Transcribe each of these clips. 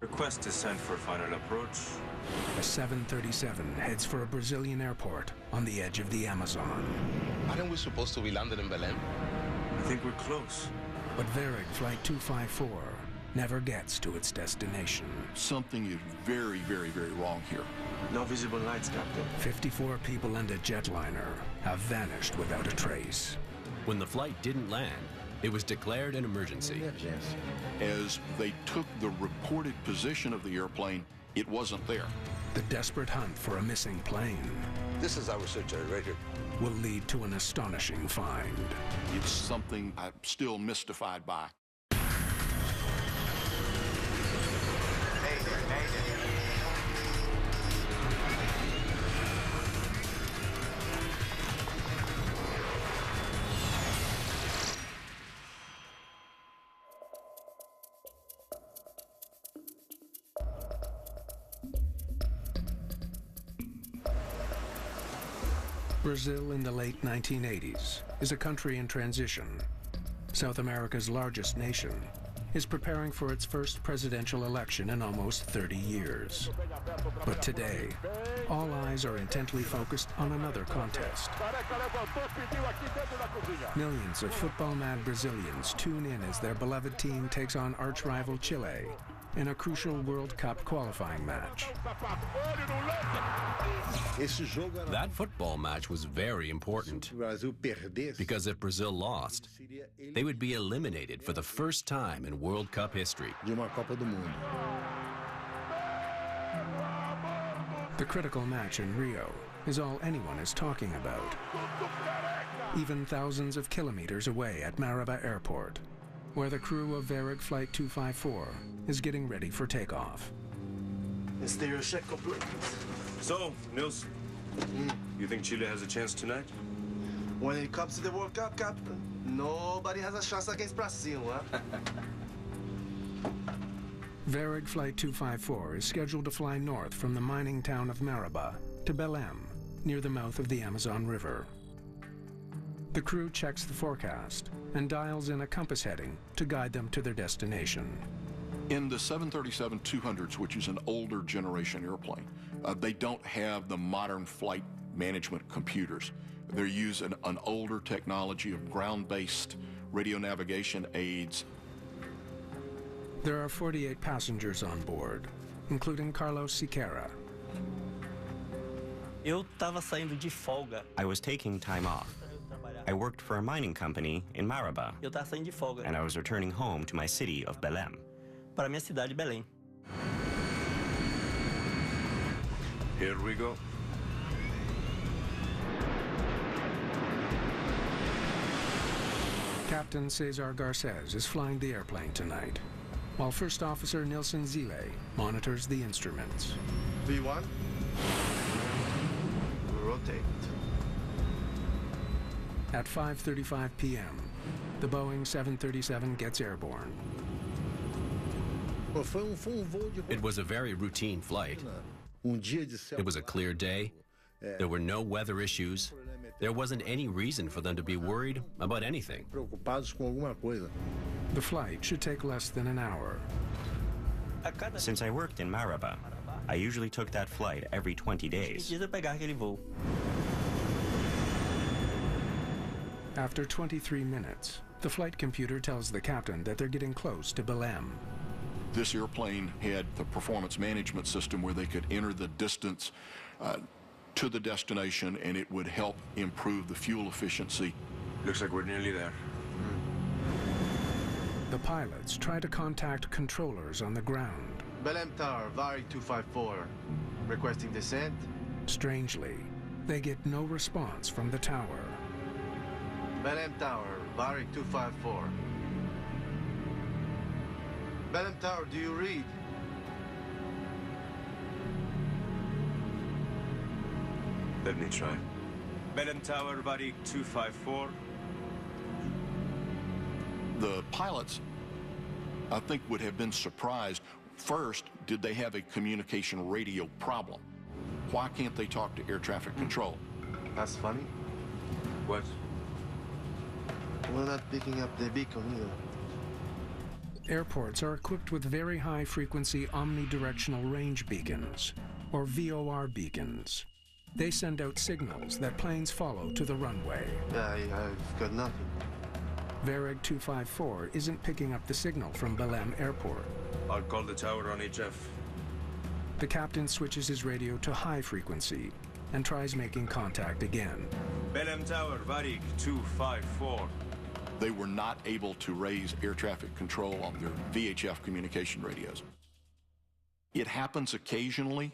Request is sent for final approach. A 737 heads for a Brazilian airport on the edge of the Amazon. Aren't we supposed to be landing in Belém? I think we're close. But Varig Flight 254 never gets to its destination. Something is very, very, very wrong here. No visible lights, Captain. 54 people and a jetliner have vanished without a trace. When the flight didn't land, it was declared an emergency. As they took the reported position of the airplane, it wasn't there. The desperate hunt for a missing plane This is our search area right here. will lead to an astonishing find. It's something I'm still mystified by. Brazil in the late 1980s is a country in transition. South America's largest nation is preparing for its first presidential election in almost 30 years. But today, all eyes are intently focused on another contest. Millions of football-mad Brazilians tune in as their beloved team takes on arch-rival Chile in a crucial World Cup qualifying match. That football match was very important because if Brazil lost, they would be eliminated for the first time in World Cup history. The critical match in Rio is all anyone is talking about, even thousands of kilometers away at Marabá Airport, where the crew of Varig Flight 254 is getting ready for takeoff. Stereo check complete. So, Nils, you think Chile has a chance tonight? When it comes to the World Cup, Captain, nobody has a chance against Brazil, huh? Varig Flight 254 is scheduled to fly north from the mining town of Marabá to Belém, near the mouth of the Amazon River. The crew checks the forecast and dials in a compass heading to guide them to their destination. In the 737-200s, which is an older generation airplane, they don't have the modern flight management computers. They're using an older technology of ground-based radio navigation aids. There are 48 passengers on board, including Carlos Siqueira. I was taking time off. I worked for a mining company in Marabá, and I was returning home to my city of Belém. Here we go. Captain Cesar Garces is flying the airplane tonight, while First Officer Nilson Zile monitors the instruments. V1. Rotate. At 5:35 p.m., the Boeing 737 gets airborne. It was a very routine flight. It was a clear day. There were no weather issues. There wasn't any reason for them to be worried about anything. The flight should take less than an hour. Since I worked in Marabá, I usually took that flight every 20 days. After 23 minutes, the flight computer tells the captain that they're getting close to Belém. This airplane had the performance management system where they could enter the distance to the destination, and it would help improve the fuel efficiency. Looks like we're nearly there. The pilots try to contact controllers on the ground. Belém Tower, Varig 254. Requesting descent. Strangely, they get no response from the tower. Belém Tower, Varig 254. Belém Tower, do you read? Let me try. Belém Tower, Varig 254. The pilots, I think, would have been surprised. First, did they have a communication radio problem? Why can't they talk to air traffic control? That's funny. What? We're not picking up the beacon either. Airports are equipped with very high-frequency omnidirectional range beacons, or VOR beacons. They send out signals that planes follow to the runway. I've got nothing. Varig 254 isn't picking up the signal from Belém Airport. I'll call the tower on HF. The captain switches his radio to high frequency and tries making contact again. Belém Tower, Varig 254. They were not able to raise air traffic control on their VHF communication radios. It happens occasionally,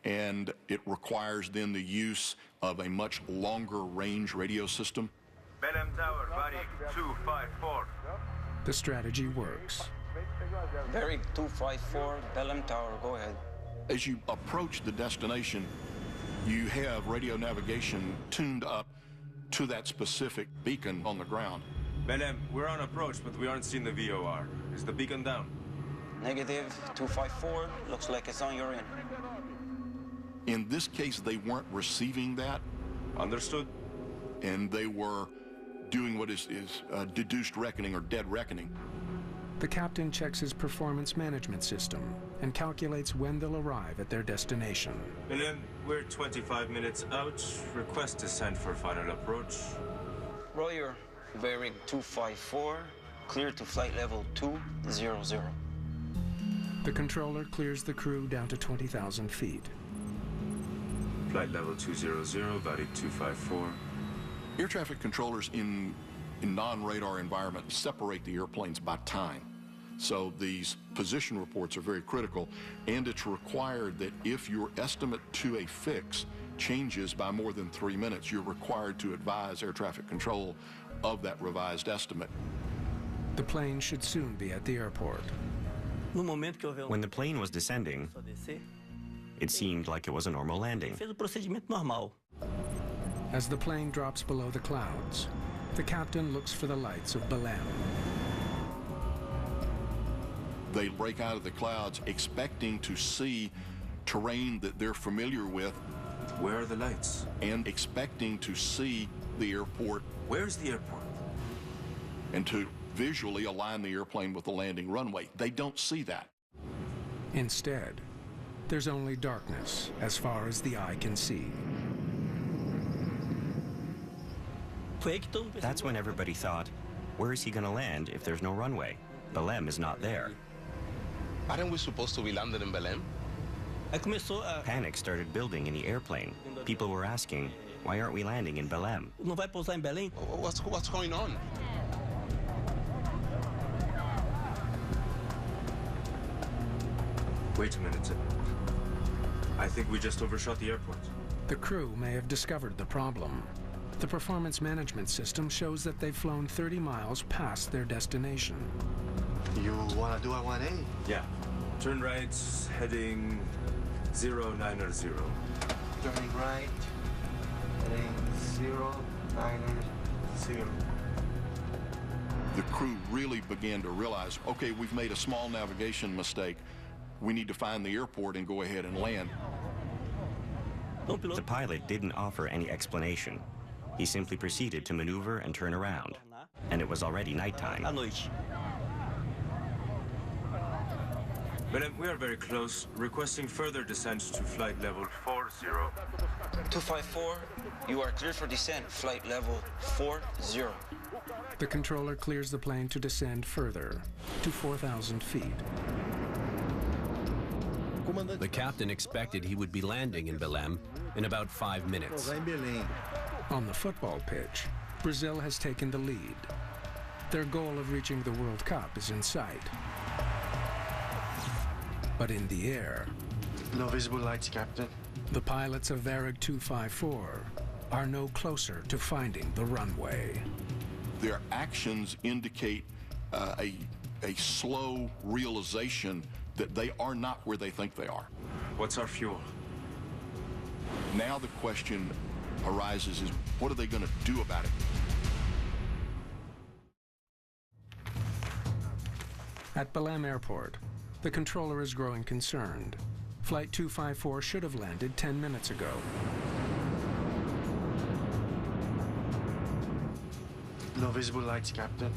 and it requires then the use of a much longer range radio system. Belém Tower, Varig 254. The strategy works. Varig 254, Belém Tower, go ahead. As you approach the destination, you have radio navigation tuned up to that specific beacon on the ground. Belém, we're on approach, but we aren't seeing the VOR. Is the beacon down? Negative 254, looks like it's on your end. In this case, they weren't receiving that. Understood. And they were doing what is deduced reckoning or dead reckoning. The captain checks his performance management system and calculates when they'll arrive at their destination. Belém, we're 25 minutes out. Request descent for final approach. Roger, Varig 254, clear to flight level 200. The controller clears the crew down to 20,000 feet. Flight level 200, Varig 254. Air traffic controllers in non-radar environments separate the airplanes by time. So these position reports are very critical, and it's required that if your estimate to a fix changes by more than 3 minutes, you're required to advise air traffic control of that revised estimate. The plane should soon be at the airport. When the plane was descending, it seemed like it was a normal landing. As the plane drops below the clouds, the captain looks for the lights of Belém. They break out of the clouds expecting to see terrain that they're familiar with. Where are the lights? And expecting to see the airport. Where's the airport? And to visually align the airplane with the landing runway. They don't see that. Instead, there's only darkness as far as the eye can see. That's when everybody thought, where is he going to land if there's no runway? Belém is not there. Aren't we supposed to be landing in Belém? Panic started building in the airplane. People were asking, why aren't we landing in Belém? What's going on? Wait a minute. I think we just overshot the airport. The crew may have discovered the problem. The performance management system shows that they've flown 30 miles past their destination. You wanna do a 1A? Yeah. Turn right, heading 090. Turning right, heading 090. The crew really began to realize, okay, we've made a small navigation mistake. We need to find the airport and go ahead and land. The pilot didn't offer any explanation. He simply proceeded to maneuver and turn around. And it was already nighttime. Belém, we are very close. Requesting further descent to flight level 40. 254, you are clear for descent, flight level 40. The controller clears the plane to descend further, to 4,000 feet. The captain expected he would be landing in Belém in about 5 minutes. On the football pitch, Brazil has taken the lead. Their goal of reaching the World Cup is in sight. But in the air, No visible lights, Captain. the pilots of Varig 254 are no closer to finding the runway. Their actions indicate a slow realization that they are not where they think they are. What's our fuel? Now the question arises is, what are they going to do about it? At Belém Airport, the controller is growing concerned. Flight 254 should have landed 10 minutes ago. No visible lights, Captain.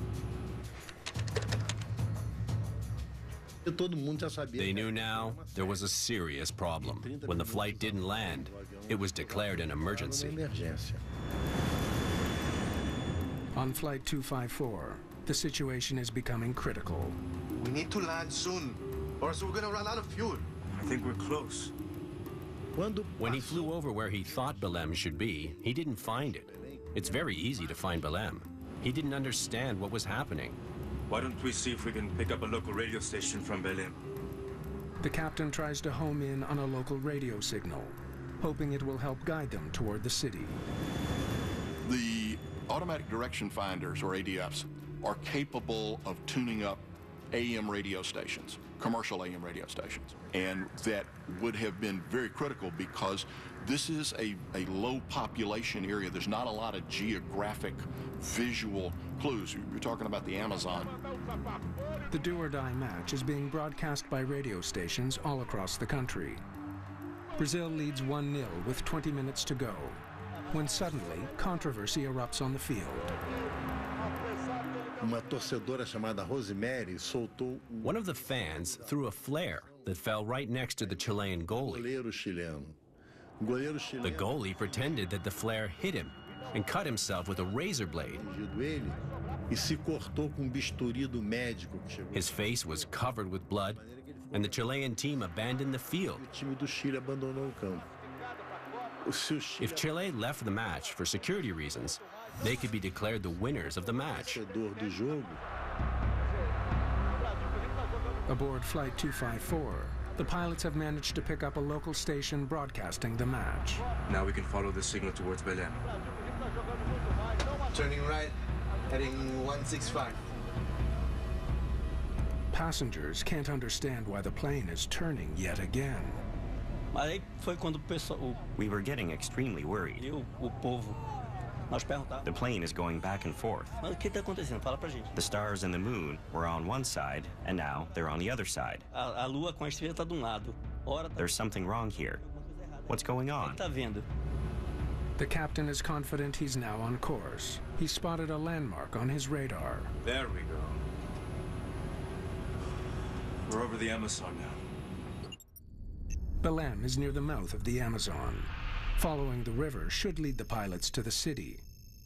They knew now there was a serious problem. When the flight didn't land, it was declared an emergency. On Flight 254, the situation is becoming critical. We need to land soon, or else we're gonna run out of fuel. I think we're close. When he flew over where he thought Belém should be, he didn't find it. It's very easy to find Belém. He didn't understand what was happening. Why don't we see if we can pick up a local radio station from Belém? The captain tries to home in on a local radio signal, hoping it will help guide them toward the city. The automatic direction finders, or ADFs, are capable of tuning up AM radio stations, commercial AM radio stations. And that would have been very critical because this is a low population area. There's not a lot of geographic visual clues. You're talking about the Amazon. The do-or-die match is being broadcast by radio stations all across the country. Brazil leads 1-0 with 20 minutes to go, when suddenly controversy erupts on the field. One of the fans threw a flare that fell right next to the Chilean goalie. The goalie pretended that the flare hit him and cut himself with a razor blade. His face was covered with blood, and the Chilean team abandoned the field. If Chile left the match for security reasons, they could be declared the winners of the match. Aboard Flight 254, the pilots have managed to pick up a local station broadcasting the match. Now we can follow the signal towards Belém. Turning right, heading 165. Passengers can't understand why the plane is turning yet again. We were getting extremely worried. The plane is going back and forth. The stars and the moon were on one side, and now they're on the other side. There's something wrong here. What's going on? The captain is confident he's now on course. He spotted a landmark on his radar. There we go. We're over the Amazon now. Belém is near the mouth of the Amazon. Following the river should lead the pilots to the city.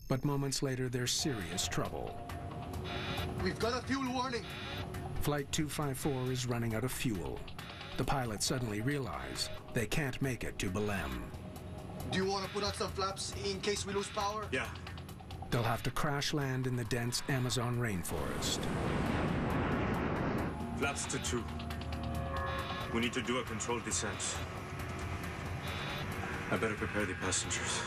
But moments later, there's serious trouble. We've got a fuel warning. Flight 254 is running out of fuel. The pilots suddenly realize they can't make it to Belém. Do you want to put out some flaps in case we lose power? Yeah. They'll have to crash land in the dense Amazon rainforest. Flaps to 2. We need to do a controlled descent. I better prepare the passengers.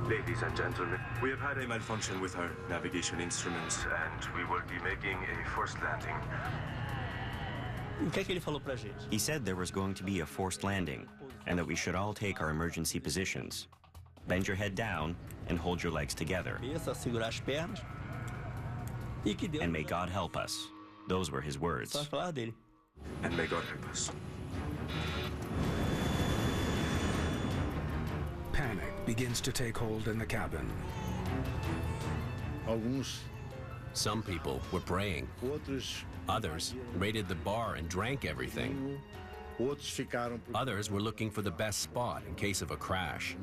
Ladies and gentlemen, we have had a malfunction with our navigation instruments, and we will be making a forced landing. He said there was going to be a forced landing, and that we should all take our emergency positions. Bend your head down and hold your legs together. And may God help us. Those were his words. And may God help us. Panic begins to take hold in the cabin. Some people were praying. Others raided the bar and drank everything. Others were looking for the best spot in case of a crash.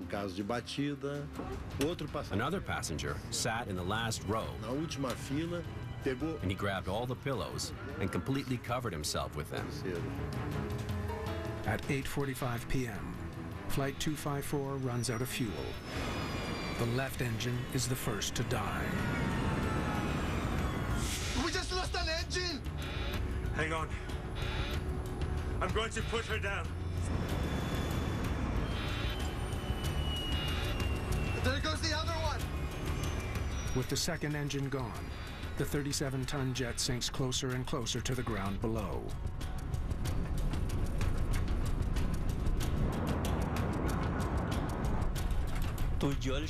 Another passenger sat in the last row, and he grabbed all the pillows and completely covered himself with them. At 8:45 p.m., Flight 254 runs out of fuel. The left engine is the first to die. We just lost an engine! Hang on. I'm going to put her down. There goes the other one! With the second engine gone, the 37-ton jet sinks closer and closer to the ground below.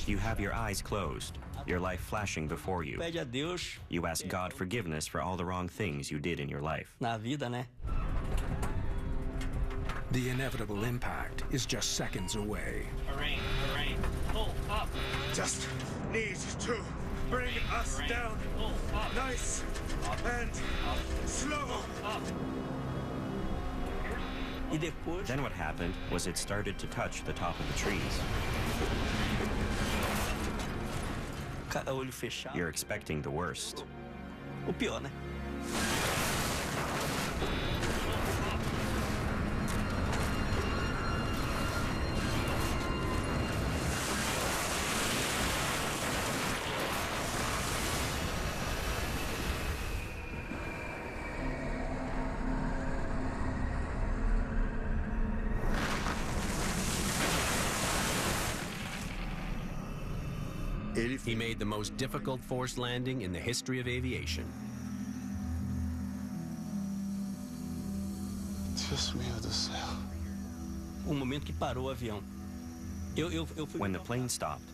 You have your eyes closed, your life flashing before you. You ask God forgiveness for all the wrong things you did in your life. The inevitable impact is just seconds away. Pull up. Just need to Bring us down. Nice and slow. Then what happened was it started to touch the top of the trees. You're expecting the worst. O pior, né? He made the most difficult forced landing in the history of aviation. Deus meu do céu. O momento que parou o avião. When the plane stopped,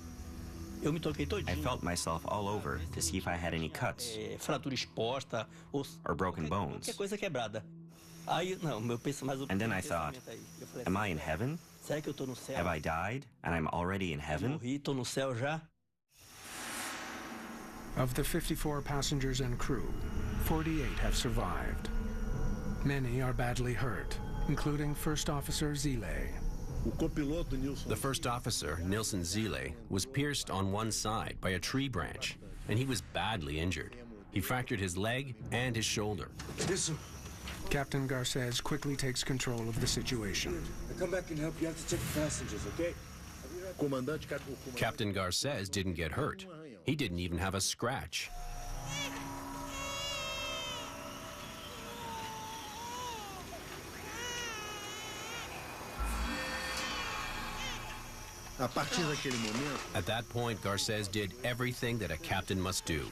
Eu me toquei todinho. I felt myself all over to see if I had any cuts Fratura exposta ou or broken bones. qualquer coisa quebrada. Aí, não, meu pensamento mais And then I thought, Eu falei, am I in heaven? será que eu tô no céu? Have I died and I'm already in heaven? Morri, tô no céu já? Of the 54 passengers and crew, 48 have survived. Many are badly hurt, including First Officer Zile. The first officer, Nilson Zile, was pierced on one side by a tree branch, and he was badly injured. He fractured his leg and his shoulder. Captain Garces quickly takes control of the situation. I'll come back and help you. You have to check the passengers, okay? Captain Garces didn't get hurt. He didn't even have a scratch. At that point, Garces did everything that a captain must do.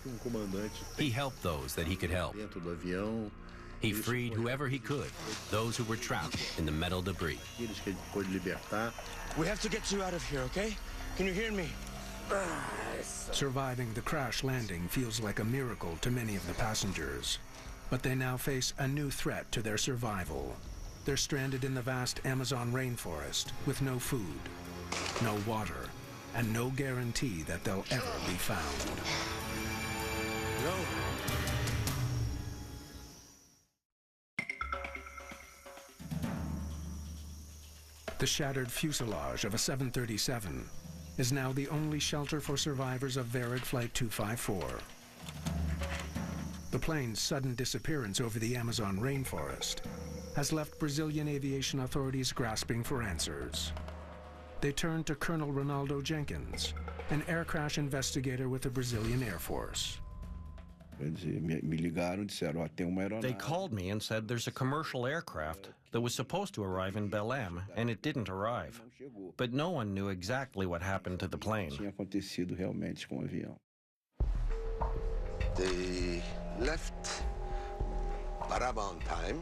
He helped those that he could help. He freed whoever he could, those who were trapped in the metal debris. We have to get you out of here, okay? Can you hear me? Surviving the crash landing feels like a miracle to many of the passengers. But they now face a new threat to their survival. They're stranded in the vast Amazon rainforest with no food, no water, and no guarantee that they'll ever be found. No. The shattered fuselage of a 737 is now the only shelter for survivors of Varig Flight 254. The plane's sudden disappearance over the Amazon rainforest has left Brazilian aviation authorities grasping for answers. They turned to Colonel Ronaldo Jenkins, an air crash investigator with the Brazilian Air Force. They called me and said there's a commercial aircraft that was supposed to arrive in Belém, and it didn't arrive. But no one knew exactly what happened to the plane. They left Maraba on time,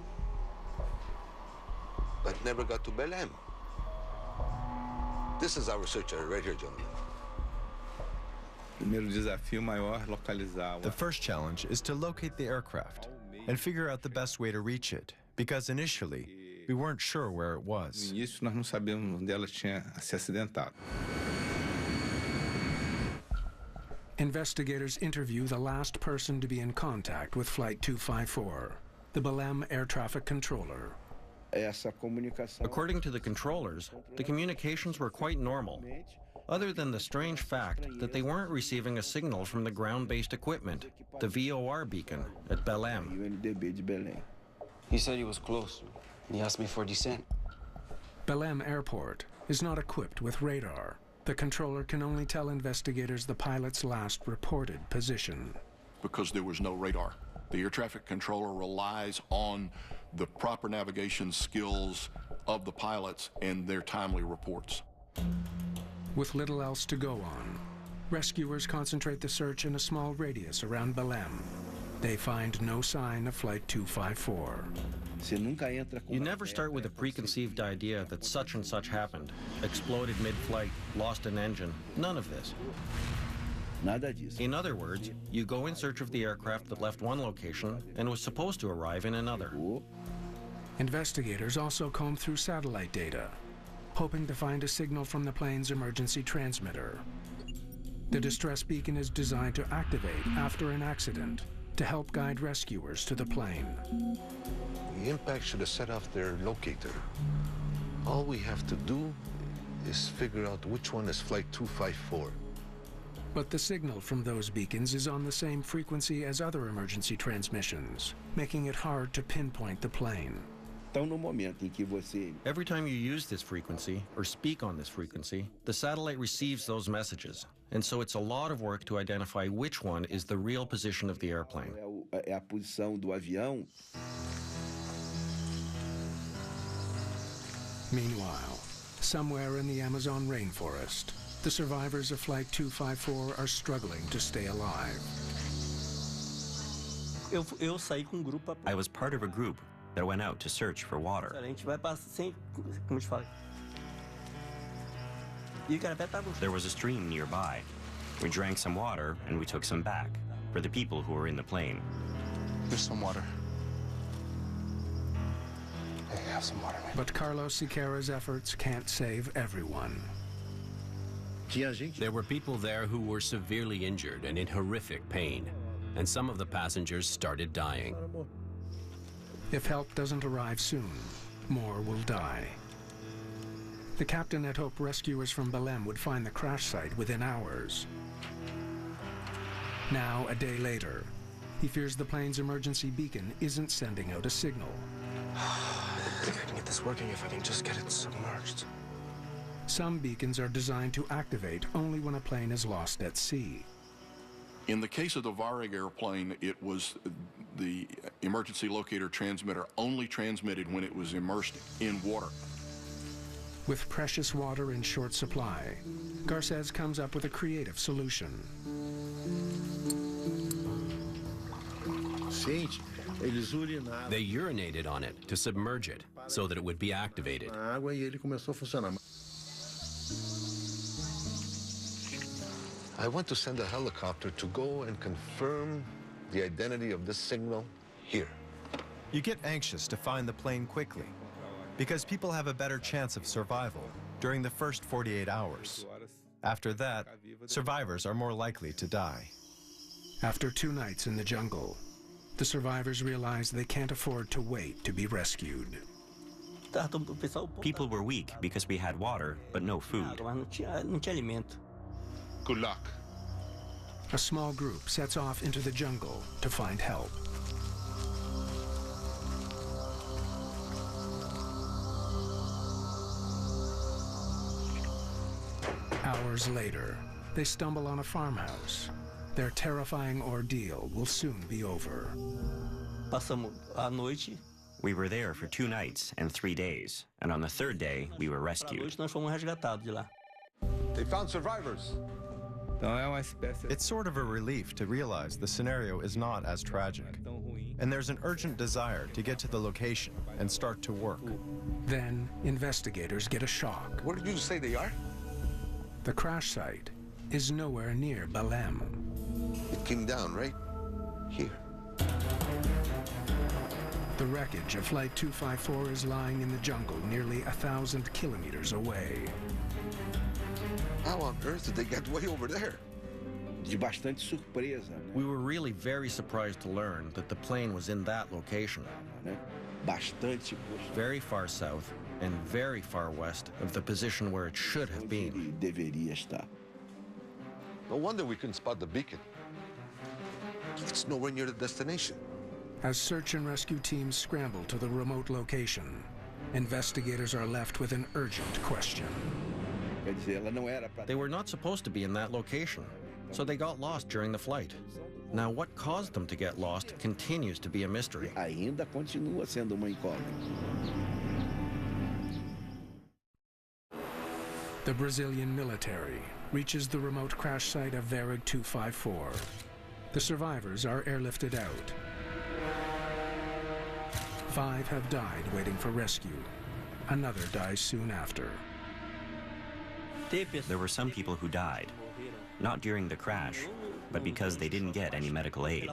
but never got to Belém. This is our search area right here, gentlemen. The first challenge is to locate the aircraft and figure out the best way to reach it, because initially we weren't sure where it was. Investigators interview the last person to be in contact with Flight 254, the Belém air traffic controller. According to the controllers, the communications were quite normal, other than the strange fact that they weren't receiving a signal from the ground-based equipment, the VOR beacon at Belém. He said he was close. He asked me for descent. Belém Airport is not equipped with radar. The controller can only tell investigators the pilot's last reported position. Because there was no radar. The air traffic controller relies on the proper navigation skills of the pilots and their timely reports. With little else to go on, rescuers concentrate the search in a small radius around Belém. They find no sign of Flight 254. You never start with a preconceived idea that such and such happened. Exploded mid-flight, lost an engine, none of this. In other words, you go in search of the aircraft that left one location and was supposed to arrive in another. Investigators also comb through satellite data, hoping to find a signal from the plane's emergency transmitter. The distress beacon is designed to activate after an accident to help guide rescuers to the plane. The impact should have set off their locator. All we have to do is figure out which one is Flight 254. But the signal from those beacons is on the same frequency as other emergency transmissions, making it hard to pinpoint the plane. Every time you use this frequency, or speak on this frequency, the satellite receives those messages. And so it's a lot of work to identify which one is the real position of the airplane. Meanwhile, somewhere in the Amazon rainforest, the survivors of Flight 254 are struggling to stay alive. I was part of a group that went out to search for water. There was a stream nearby. We drank some water and we took some back for the people who were in the plane. Here's some water. Hey, have some water, man. But Carlos Siqueira's efforts can't save everyone. There were people there who were severely injured and in horrific pain, and some of the passengers started dying. If help doesn't arrive soon, more will die. The captain had hoped rescuers from Belém would find the crash site within hours. Now, a day later, he fears the plane's emergency beacon isn't sending out a signal. I think I can get this working if I can just get it submerged. Some beacons are designed to activate only when a plane is lost at sea. In the case of the Varig airplane, it was the emergency locator transmitter only transmitted when it was immersed in water. With precious water in short supply, Garcés comes up with a creative solution. They urinated on it to submerge it so that it would be activated. I want to send a helicopter to go and confirm the identity of this signal here. You get anxious to find the plane quickly, because people have a better chance of survival during the first 48 hours. After that, survivors are more likely to die. After 2 nights in the jungle, the survivors realize they can't afford to wait to be rescued. People were weak because we had water, but no food. Good luck. A small group sets off into the jungle to find help. Hours later, they stumble on a farmhouse. Their terrifying ordeal will soon be over. We were there for 2 nights and 3 days, and on the 3rd day, we were rescued. They found survivors. It's sort of a relief to realize the scenario is not as tragic, and there's an urgent desire to get to the location and start to work. Then, investigators get a shock. Where did you say they are? The crash site is nowhere near Belém. It came down right here. The wreckage of Flight 254 is lying in the jungle nearly 1,000 kilometers away. How on earth did they get way over there? We were really very surprised to learn that the plane was in that location. Very far south and very far west of the position where it should have been. No wonder we couldn't spot the beacon. It's nowhere near the destination. As search and rescue teams scramble to the remote location, investigators are left with an urgent question. They were not supposed to be in that location, so they got lost during the flight. Now, what caused them to get lost continues to be a mystery. The Brazilian military reaches the remote crash site of Varig 254. The survivors are airlifted out. 5 have died waiting for rescue. Another dies soon after. There were some people who died, not during the crash, but because they didn't get any medical aid.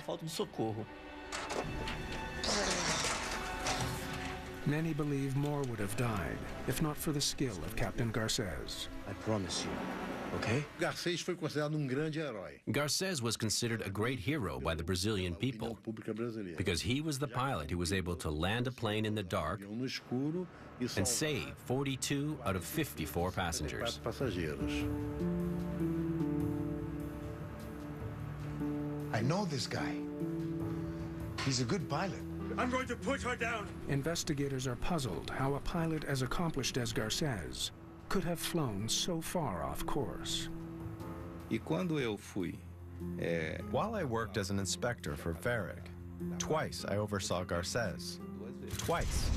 Many believe more would have died if not for the skill of Captain Garcés. I promise you, okay? Garcés foi considerado grande herói. Garcés was considered a great hero by the Brazilian people because he was the pilot who was able to land a plane in the dark and save 42 out of 54 passengers. I know this guy. He's a good pilot. I'm going to put her down. Investigators are puzzled how a pilot as accomplished as Garcés could have flown so far off course. While I worked as an inspector for Varig, twice I oversaw Garcés. Twice.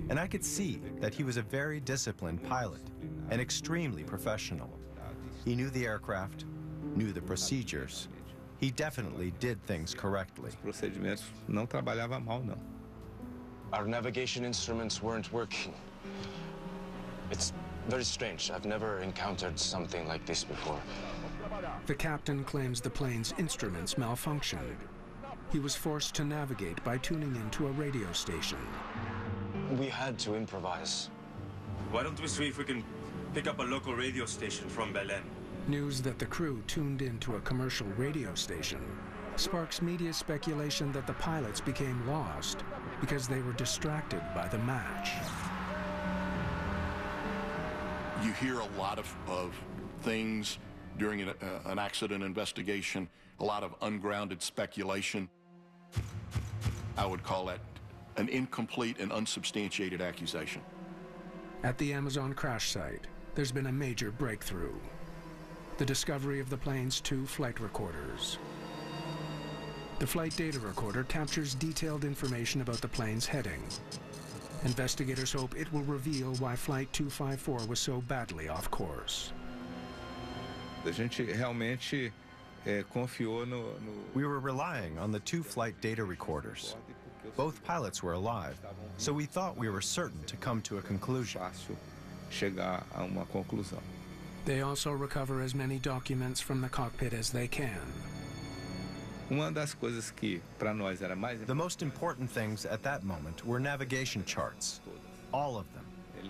And I could see that he was a very disciplined pilot and extremely professional. He knew the aircraft, knew the procedures. He definitely did things correctly. Our navigation instruments weren't working. It's very strange. I've never encountered something like this before. The captain claims the plane's instruments malfunctioned. He was forced to navigate by tuning into a radio station. We had to improvise. Why don't we see if we can pick up a local radio station from Belém? News that the crew tuned into a commercial radio station sparks media speculation that the pilots became lost because they were distracted by the match. You hear a lot of things during an accident investigation, a lot of ungrounded speculation. I would call that an incomplete and unsubstantiated accusation. At the Amazon crash site, there's been a major breakthrough. The discovery of the plane's 2 flight recorders. The flight data recorder captures detailed information about the plane's heading. Investigators hope it will reveal why Flight 254 was so badly off course. We were relying on the 2 flight data recorders. Both pilots were alive, so we thought we were certain to come to a conclusion. They also recover as many documents from the cockpit as they can. The most important things at that moment were navigation charts. All of them.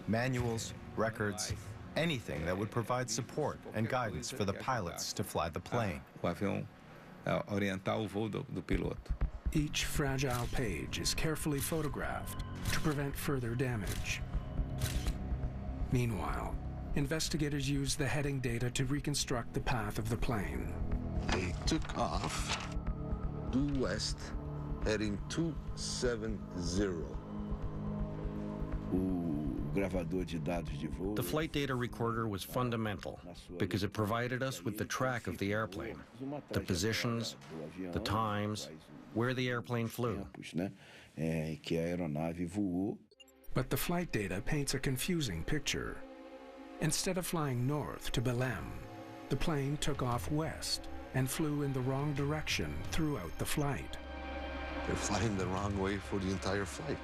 Manuals, records, anything that would provide support and guidance for the pilots to fly the plane. Each fragile page is carefully photographed to prevent further damage. Meanwhile, investigators use the heading data to reconstruct the path of the plane. They took off due west, heading 270. The flight data recorder was fundamental because it provided us with the track of the airplane, the positions, the times, where the airplane flew. But the flight data paints a confusing picture. Instead of flying north to Belém, the plane took off west and flew in the wrong direction throughout the flight. They're flying the wrong way for the entire flight.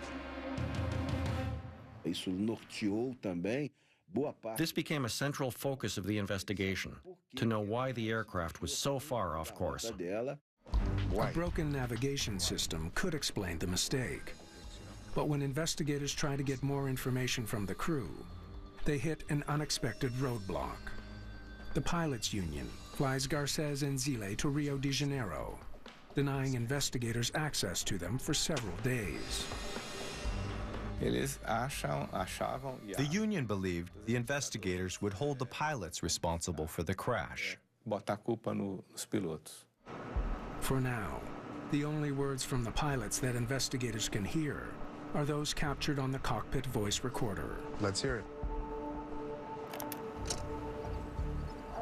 This became a central focus of the investigation, to know why the aircraft was so far off course. A broken navigation system could explain the mistake. But when investigators try to get more information from the crew, they hit an unexpected roadblock. The pilots' union flies Garcés and Zile to Rio de Janeiro, denying investigators access to them for several days. The union believed the investigators would hold the pilots responsible for the crash. For now, the only words from the pilots that investigators can hear are those captured on the cockpit voice recorder. Let's hear it.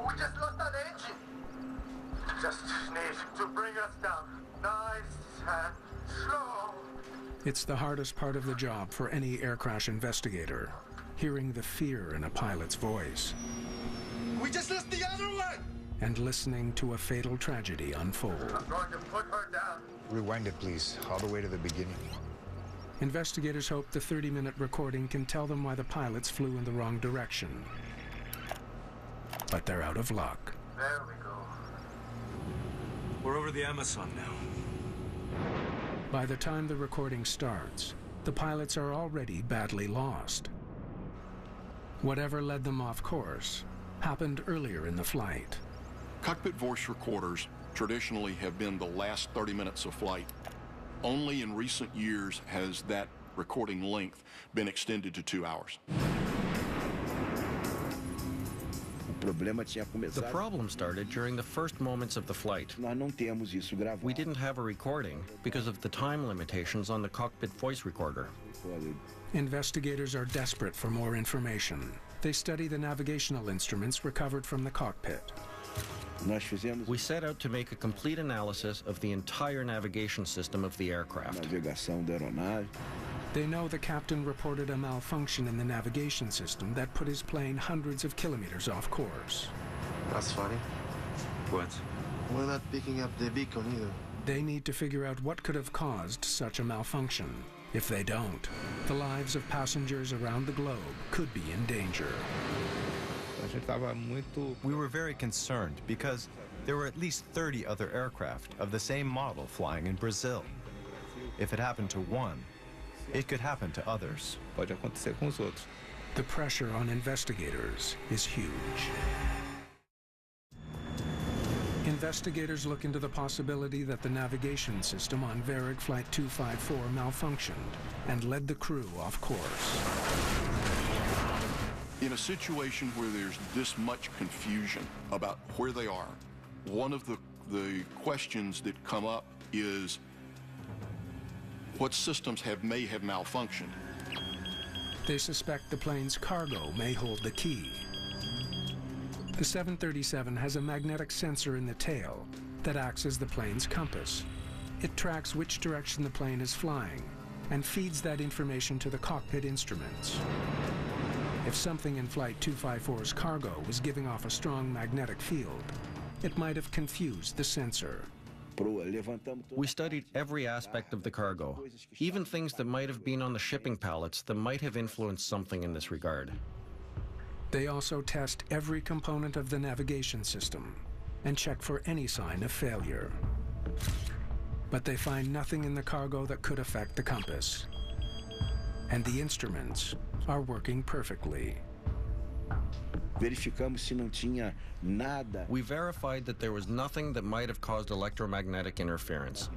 We just lost an engine. Just need to bring us down. Nice and slow. It's the hardest part of the job for any air crash investigator, hearing the fear in a pilot's voice. We just lost the other one! And listening to a fatal tragedy unfold. I'm going to put her down. Rewind it, please, all the way to the beginning. Investigators hope the 30-minute recording can tell them why the pilots flew in the wrong direction. But they're out of luck. There we go. We're over the Amazon now. By the time the recording starts, the pilots are already badly lost. Whatever led them off course happened earlier in the flight. Cockpit voice recorders traditionally have been the last 30 minutes of flight. Only in recent years has that recording length been extended to 2 hours. The problem started during the first moments of the flight. We didn't have a recording because of the time limitations on the cockpit voice recorder. Investigators are desperate for more information. They study the navigational instruments recovered from the cockpit. We set out to make a complete analysis of the entire navigation system of the aircraft. They know the captain reported a malfunction in the navigation system that put his plane hundreds of kilometers off course. That's funny. What? We're not picking up the beacon either. They need to figure out what could have caused such a malfunction. If they don't, the lives of passengers around the globe could be in danger. We were very concerned because there were at least 30 other aircraft of the same model flying in Brazil. If it happened to one, it could happen to others. The pressure on investigators is huge. Investigators look into the possibility that the navigation system on Varig Flight 254 malfunctioned and led the crew off course. In a situation where there's this much confusion about where they are, one of the questions that come up is what systems may have malfunctioned. They suspect the plane's cargo may hold the key. The 737 has a magnetic sensor in the tail that acts as the plane's compass. It tracks which direction the plane is flying and feeds that information to the cockpit instruments. If something in Flight 254's cargo was giving off a strong magnetic field, it might have confused the sensor. We studied every aspect of the cargo, even things that might have been on the shipping pallets that might have influenced something in this regard. They also test every component of the navigation system and check for any sign of failure. But they find nothing in the cargo that could affect the compass. And the instruments are working perfectly. We verified that there was nothing that might have caused electromagnetic interference.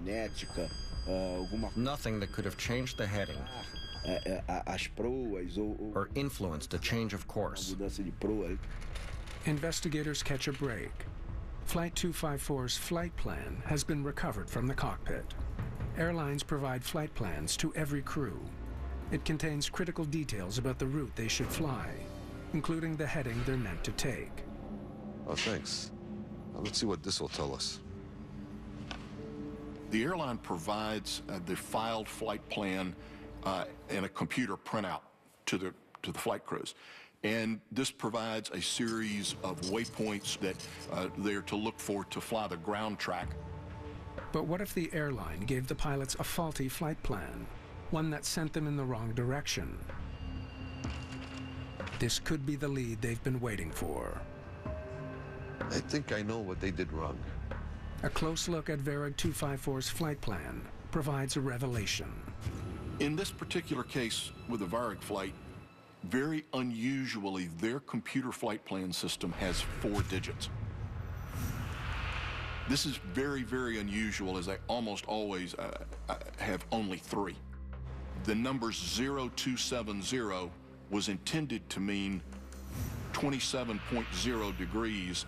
Nothing that could have changed the heading or influenced a change of course. Investigators catch a break. Flight 254's flight plan has been recovered from the cockpit. Airlines provide flight plans to every crew. It contains critical details about the route they should fly, including the heading they're meant to take. Oh, thanks. Now let's see what this will tell us. The airline provides the filed flight plan and a computer printout to the flight crews. And this provides a series of waypoints that they're to look for to fly the ground track. But what if the airline gave the pilots a faulty flight plan, one that sent them in the wrong direction? This could be the lead they've been waiting for. I think I know what they did wrong. A close look at Varig 254's flight plan provides a revelation. In this particular case with the Varig flight, very unusually, their computer flight plan system has 4 digits. This is very, very unusual, as they almost always have only 3. The number 0270 was intended to mean 27.0 degrees.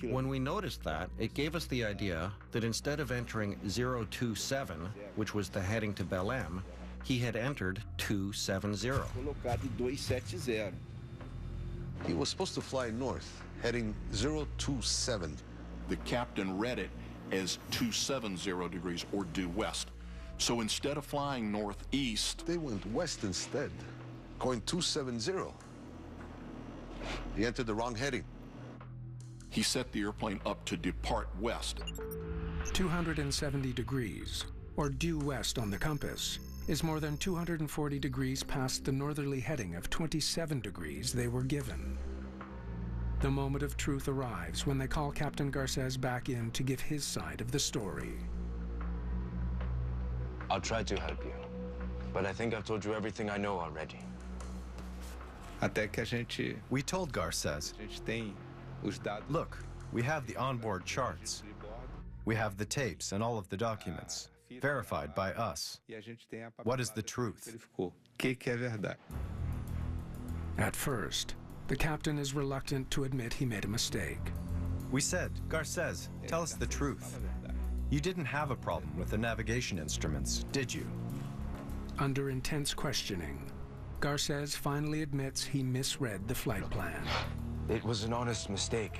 When we noticed that, it gave us the idea that instead of entering 027, which was the heading to Belém, he had entered 270. He was supposed to fly north, heading 027. The captain read it as 270 degrees, or due west. So instead of flying northeast, they went west instead, going 270. He entered the wrong heading. He set the airplane up to depart west. 270 degrees, or due west on the compass, is more than 240 degrees past the northerly heading of 27 degrees they were given. The moment of truth arrives when they call Captain Garcés back in to give his side of the story. I'll try to help you. But I think I've told you everything I know already. We told Garces, look, we have the onboard charts. We have the tapes and all of the documents, verified by us. What is the truth? At first, the captain is reluctant to admit he made a mistake. We said, Garces, tell us the truth. You didn't have a problem with the navigation instruments, did you? Under intense questioning, Garces finally admits he misread the flight plan. It was an honest mistake.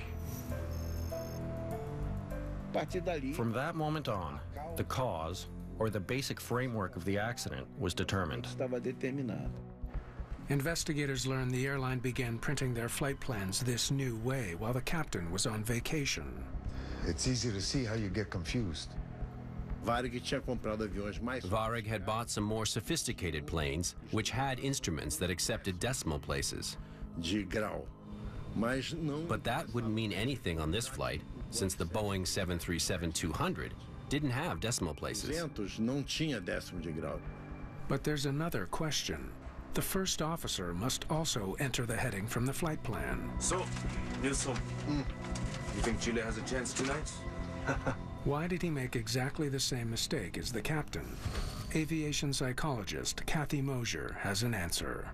From that moment on, the cause, or the basic framework of the accident, was determined. Investigators learned the airline began printing their flight plans this new way while the captain was on vacation. It's easy to see how you get confused. Varig had bought some more sophisticated planes, which had instruments that accepted decimal places. But that wouldn't mean anything on this flight, since the Boeing 737-200 didn't have decimal places. But there's another question. The first officer must also enter the heading from the flight plan. So, Nilsson, you think Chile has a chance tonight? Why did he make exactly the same mistake as the captain? Aviation psychologist Kathy Mosier has an answer.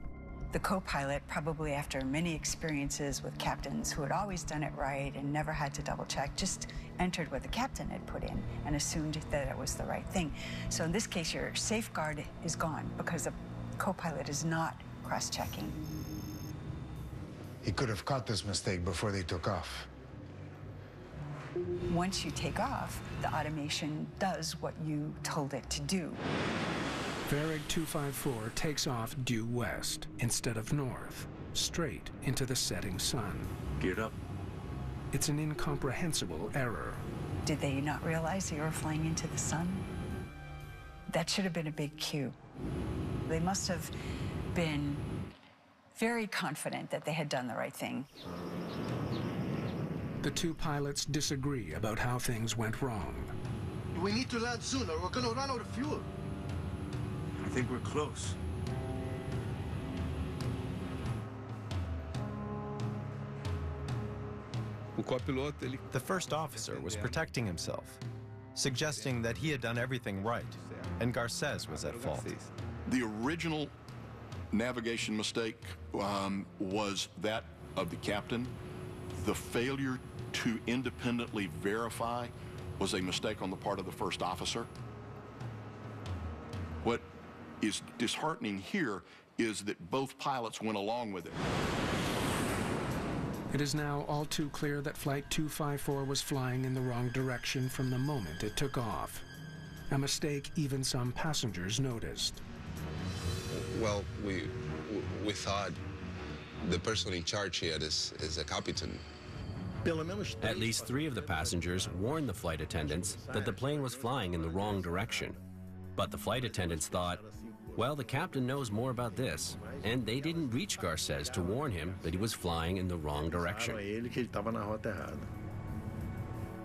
The co-pilot, probably after many experiences with captains who had always done it right and never had to double check, just entered what the captain had put in and assumed that it was the right thing. So in this case, your safeguard is gone because the co-pilot is not cross-checking. He could have caught this mistake before they took off. Once you take off, the automation does what you told it to do. Varig 254 takes off due west instead of north, straight into the setting sun. Geared up. It's an incomprehensible error. Did they not realize they were flying into the sun? That should have been a big cue. They must have been very confident that they had done the right thing. The two pilots disagree about how things went wrong. We need to land soon or we're gonna run out of fuel. I think we're close. The first officer was protecting himself, suggesting that he had done everything right, and Garces was at fault. The original navigation mistake was that of the captain. The failure to independently verify was a mistake on the part of the first officer. What is disheartening here is that both pilots went along with it. It is now all too clear that Flight 254 was flying in the wrong direction from the moment it took off. A mistake even some passengers noticed. Well, we thought the person in charge here is a captain. At least 3 of the passengers warned the flight attendants that the plane was flying in the wrong direction. But the flight attendants thought, well, the captain knows more about this, and they didn't reach Garces to warn him that he was flying in the wrong direction.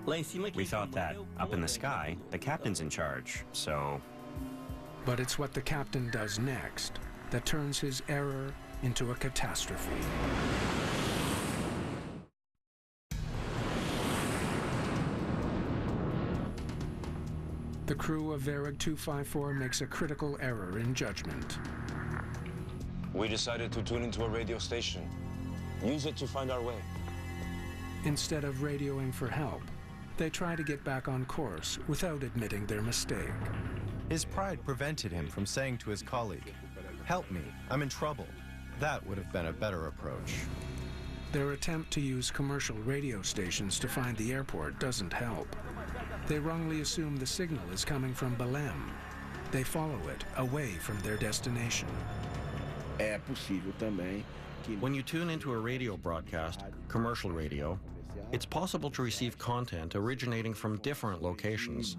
We thought that, up in the sky, the captain's in charge, so... But it's what the captain does next that turns his error into a catastrophe. The crew of Varig 254 makes a critical error in judgment. We decided to tune into a radio station. Use it to find our way. Instead of radioing for help, they try to get back on course without admitting their mistake. His pride prevented him from saying to his colleague, "Help me, I'm in trouble." That would have been a better approach. Their attempt to use commercial radio stations to find the airport doesn't help. They wrongly assume the signal is coming from Belém. They follow it away from their destination. When you tune into a radio broadcast, commercial radio, it's possible to receive content originating from different locations.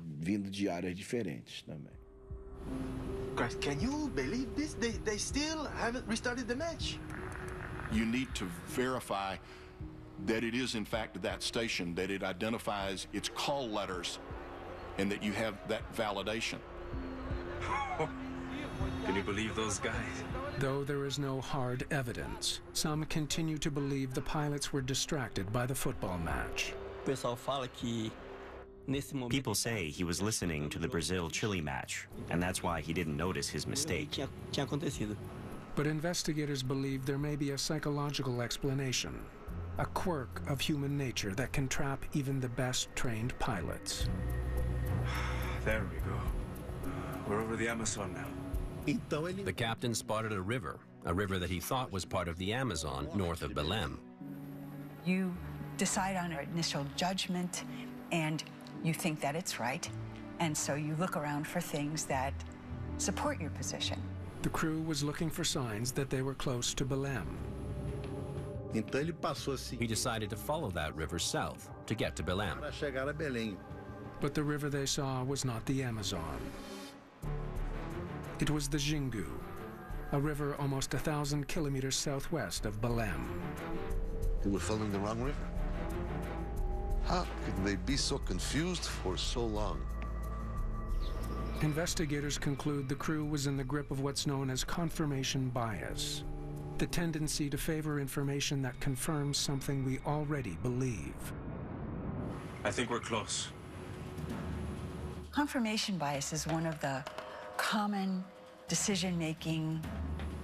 Guys, can you believe this? They still haven't restarted the match. You need to verify that it is in fact that station, that it identifies its call letters, and that you have that validation. Can you believe those guys? Though there is no hard evidence, some continue to believe the pilots were distracted by the football match. People say he was listening to the Brazil-Chile match, and that's why he didn't notice his mistake. But investigators believe there may be a psychological explanation, a quirk of human nature that can trap even the best trained pilots. There we go. We're over the Amazon now. The captain spotted a river that he thought was part of the Amazon north of Belém. You decide on an initial judgment, and you think that it's right, and so you look around for things that support your position. The crew was looking for signs that they were close to Belém. He decided to follow that river south to get to Belém. But the river they saw was not the Amazon. It was the Xingu, a river almost 1,000 kilometers southwest of Belém. They were following the wrong river. How could they be so confused for so long? Investigators conclude the crew was in the grip of what's known as confirmation bias, the tendency to favor information that confirms something we already believe. I think we're close. Confirmation bias is one of the common decision-making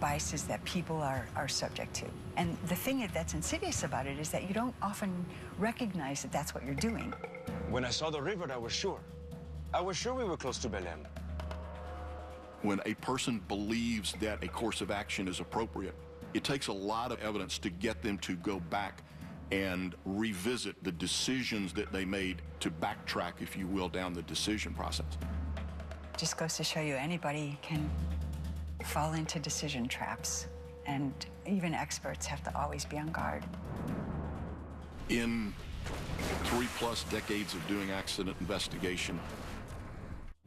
biases that people are subject to. And the thing that's insidious about it is that you don't often recognize that that's what you're doing. When I saw the river, I was sure. I was sure we were close to Belém. When a person believes that a course of action is appropriate, it takes a lot of evidence to get them to go back and revisit the decisions that they made, to backtrack, if you will, down the decision process. Just goes to show you anybody can fall into decision traps, and even experts have to always be on guard. In 3+ decades of doing accident investigation,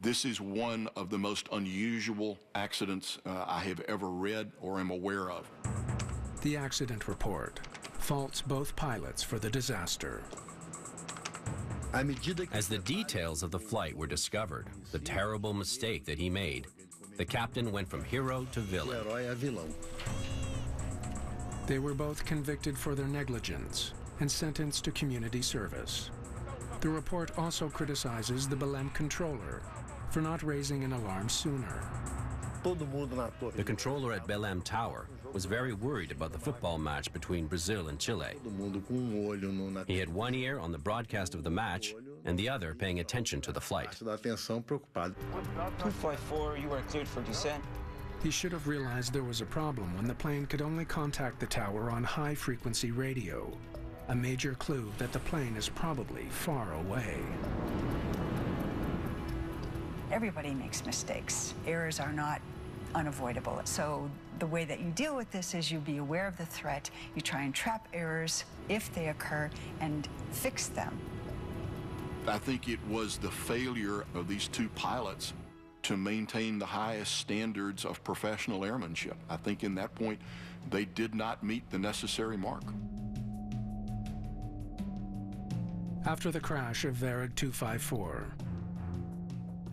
this is one of the most unusual accidents I have ever read or am aware of. The accident report faults both pilots for the disaster. As the details of the flight were discovered, the terrible mistake that he made, the captain went from hero to villain. They were both convicted for their negligence and sentenced to community service. The report also criticizes the Belém controller for not raising an alarm sooner. The controller at Belém Tower was very worried about the football match between Brazil and Chile. He had one ear on the broadcast of the match and the other paying attention to the flight. 254, you are cleared for descent. He should have realized there was a problem when the plane could only contact the tower on high-frequency radio, a major clue that the plane is probably far away. Everybody makes mistakes. Errors are not unavoidable. So the way that you deal with this is you be aware of the threat, you try and trap errors if they occur, and fix them. I think it was the failure of these two pilots to maintain the highest standards of professional airmanship. I think in that point, they did not meet the necessary mark. After the crash of Varig 254,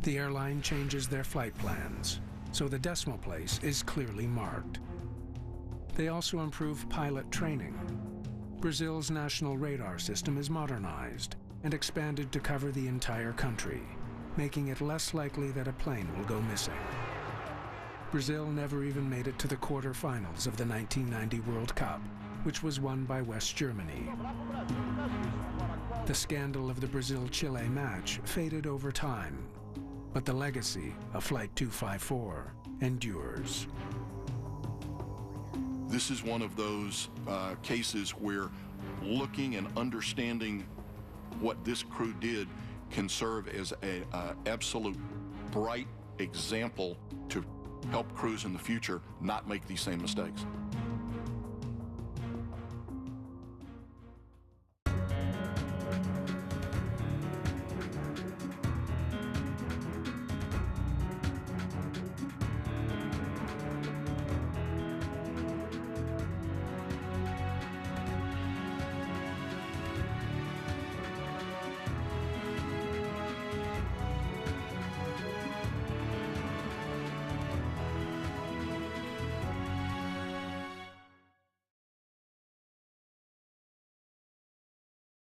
the airline changes their flight plans, so the decimal place is clearly marked. They also improve pilot training. Brazil's national radar system is modernized and expanded to cover the entire country, making it less likely that a plane will go missing. Brazil never even made it to the quarterfinals of the 1990 World Cup, which was won by West Germany. The scandal of the Brazil-Chile match faded over time, but the legacy of Flight 254 endures. This is one of those cases where looking and understanding what this crew did can serve as an absolute bright example to help crews in the future not make these same mistakes.